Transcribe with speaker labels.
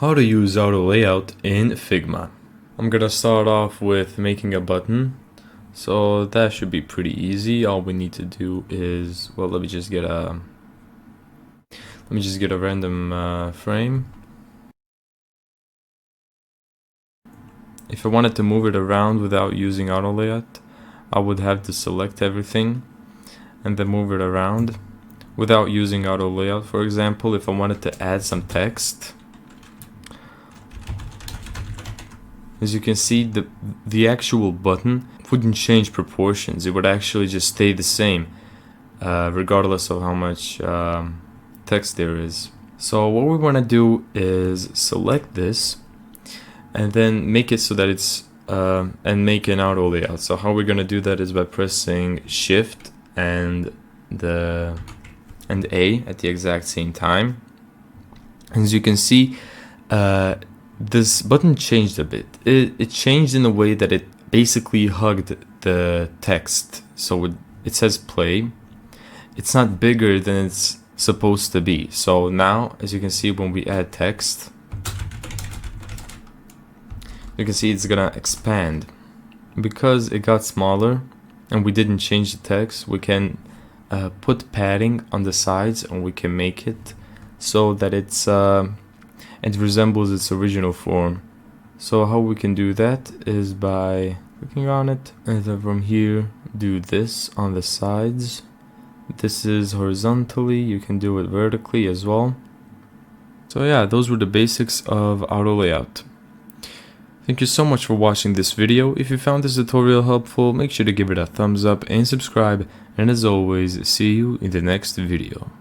Speaker 1: How to use auto layout in Figma. I'm gonna start off with making a button, so that should be pretty easy. All we need to do is, well, let me just get a random frame. If I wanted to move it around without using auto layout, I would have to select everything and then move it around without using auto layout. For example, if I wanted to add some text, as you can see, the actual button wouldn't change proportions. It would actually just stay the same, regardless of how much text there is. So what we want to do is select this and then make it so that it's and make an auto layout. So how we're gonna do that is by pressing Shift and A at the exact same time. As you can see, this button changed a bit. It changed in a way that it basically hugged the text. So it says play. It's not bigger than it's supposed to be. So now, as you can see, when we add text, you can see it's gonna expand. Because it got smaller and we didn't change the text, we can put padding on the sides and we can make it so that it resembles its original form. So how we can do that is by clicking on it, and then from here do this on the sides. This is horizontally, you can do it vertically as well. So yeah, those were the basics of auto layout. Thank you so much for watching this video. If you found this tutorial helpful, make sure to give it a thumbs up and subscribe, and as always, see you in the next video.